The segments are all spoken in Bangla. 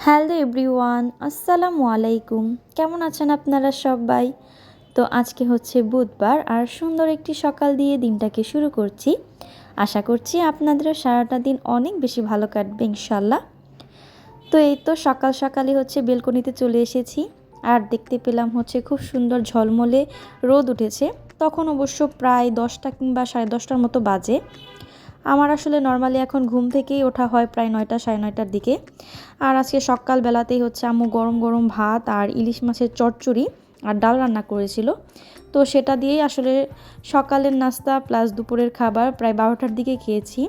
হ্যালো এভরিওয়ান, আসসালামু আলাইকুম। কেমন আছেন আপনারা সবাই? তো আজকে হচ্ছে বুধবার আর সুন্দর একটি সকাল দিয়ে দিনটাকে শুরু করছি। আশা করছি আপনাদেরও সারাটা দিন অনেক বেশি ভালো কাটবে ইনশাল্লাহ। তো এই তো সকাল সকালই হচ্ছে বেলকনিতে চলে এসেছি আর দেখতে পেলাম হচ্ছে খুব সুন্দর ঝলমলে রোদ উঠেছে। তখন অবশ্য প্রায় 10টা কিংবা 10:30টার মতো বাজে। আমার আসলে নর্মালি এখন ঘুম থেকেই ওঠা হয় প্রায় 9টা 9:30টার দিকে। আর আজকে সকালবেলাতেই হচ্ছে আম্মু গরম গরম ভাত আর ইলিশ মাছের চচ্চড়ি আর ডাল রান্না করেছিল। তো সেটা দিয়েই আসলে সকালের নাস্তা প্লাস দুপুরের খাবার প্রায় 12টার দিকে খেয়েছি।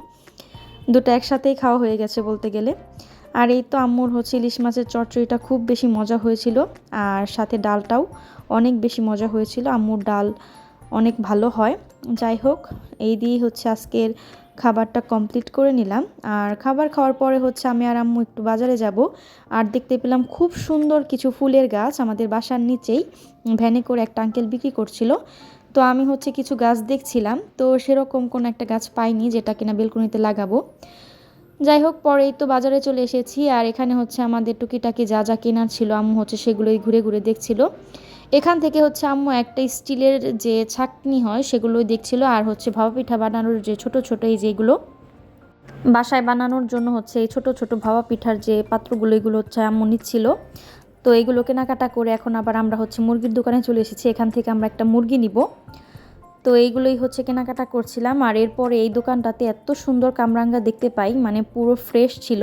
দুটো একসাথেই খাওয়া হয়ে গেছে বলতে গেলে। আর এই তো আম্মুর হচ্ছে ইলিশ মাছের চচ্চড়িটা খুব বেশি মজা হয়েছিল আর সাথে ডালটাও অনেক বেশি মজা হয়েছিল। আম্মুর ডাল অনেক ভালো হয়। যাই হোক, এই দিয়েই হচ্ছে আজকের খাবারটা কমপ্লিট করে নিলাম। আর খাবার খাওয়ার পরে হচ্ছে আমি আর আম্মু একটু বাজারে যাব। আর দেখতে পেলাম খুব সুন্দর কিছু ফুলের গাছ আমাদের বাসার নিচেই ভ্যানে করে একটা আঙ্কেল বিক্রি করছিল। তো আমি হচ্ছে কিছু গাছ দেখছিলাম, তো সেরকম কোনো একটা গাছ পাইনি যেটা কিনা বেলকনিতে লাগাবো। যাই হোক, পরেই তো বাজারে চলে এসেছি আর এখানে হচ্ছে আমাদের টুকিটাকি যা যা কেনার ছিল আম্মু হচ্ছে সেগুলোই ঘুরে ঘুরে দেখছিল। এখান থেকে হচ্ছে আম্মু একটা স্টিলের যে ছাঁকনি হয় সেগুলোই দেখছিল, আর হচ্ছে ভাপা পিঠা বানানোর যে ছোট ছোট এই যেগুলো বাসায় বানানোর জন্য হচ্ছে এই ছোট ছোট ভাপা পিঠার যে পাত্রগুলো এগুলো হচ্ছে আম্মু নিচ্ছিল। তো এগুলো কেনাকাটা করে এখন আবার আমরা হচ্ছে মুরগির দোকানে চলে এসেছি। এখান থেকে আমরা একটা মুরগি নিব। তো এইগুলোই হচ্ছে কেনাকাটা করছিলাম। আর এরপরে এই দোকানটাতে এত সুন্দর কামরাঙ্গা দেখতে পাই, মানে পুরো ফ্রেশ ছিল।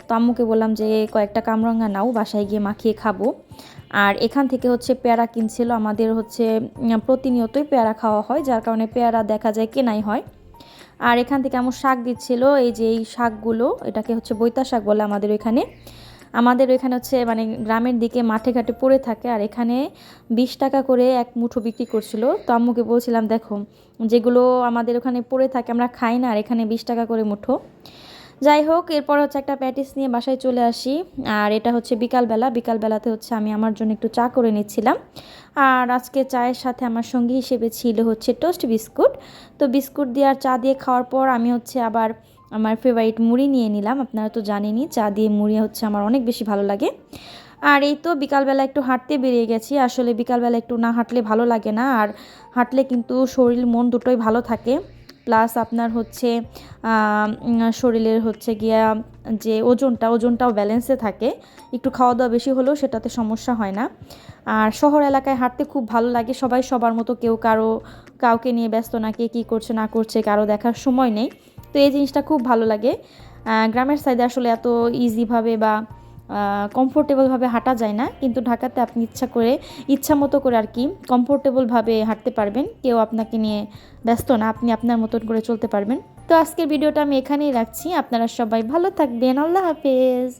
তো আম্মুকে বললাম যে কয়েকটা কামরাঙ্গা নাও, বাসায় গিয়ে মাখিয়ে খাবো। আর এখান থেকে হচ্ছে পেয়ারা কিনছিল। আমাদের হচ্ছে প্রতিনিয়তই পেয়ারা খাওয়া হয়, যার কারণে পেয়ারা দেখা যায় কেনাই হয়। আর এখান থেকে আমার শাক দিচ্ছিল, এই যে এই শাকগুলো, এটাকে হচ্ছে বৈতা শাক বলে আমাদের ওইখানে হচ্ছে মানে গ্রামের দিকে মাঠে ঘাটে পড়ে থাকে। আর এখানে 20 টাকা করে এক মুঠো বিক্রি করছিল। তো আম্মুকে বলছিলাম দেখো, যেগুলো আমাদের ওখানে পড়ে থাকে আমরা খাই না, আর এখানে 20 টাকা করে মুঠো। যাই হোক, এরপর হচ্ছে একটা প্যাটিস নিয়ে বাসায় চলে আসি। আর এটা হচ্ছে বিকালবেলাতে হচ্ছে আমি আমার জন্য একটু চা করে নিচ্ছিলাম। আর আজকে চায়ের সাথে আমার সঙ্গী হিসেবে ছিল হচ্ছে টোস্ট বিস্কুট। তো বিস্কুট দিয়ে আর চা দিয়ে খাওয়ার পর আমি হচ্ছে আবার আমার ফেভারিট মুড়ি নিয়ে নিলাম। আপনারা তো জানেনই চা দিয়ে মুড়ি হচ্ছে আমার অনেক বেশি ভালো লাগে। আর এই তো বিকালবেলা একটু হাঁটতে বেরিয়ে গেছি। আসলে বিকালবেলা একটু না হাঁটলে ভালো লাগে না, আর হাঁটলে কিন্তু শরীর মন দুটোই ভালো থাকে। প্লাস আপনার হচ্ছে শরীরের হচ্ছে গিয়া যে ওজনটাও ব্যালেন্সে থাকে। একটু খাওয়া দাওয়া বেশি হলেও সেটাতে সমস্যা হয় না। আর শহর এলাকায় হাঁটতে খুব ভালো লাগে, সবাই সবার মতো, কেউ কাউকে নিয়ে ব্যস্ত না, কে কী করছে না করছে কারো দেখার সময় নেই। তো এই জিনিসটা খুব ভালো লাগে। গ্রামের সাইডে আসলে এত ইজিভাবে বা কমফোর্টেবলভাবে হাঁটা যায় না, কিন্তু ঢাকাতে আপনি ইচ্ছা মতো করে আর কি কমফোর্টেবলভাবে হাঁটতে পারবেন। কেউ আপনাকে নিয়ে ব্যস্ত না, আপনি আপনার মতন করে চলতে পারবেন। তো আজকের ভিডিওটা আমি এখানেই রাখছি। আপনারা সবাই ভালো থাকবেন। আল্লাহ হাফেজ।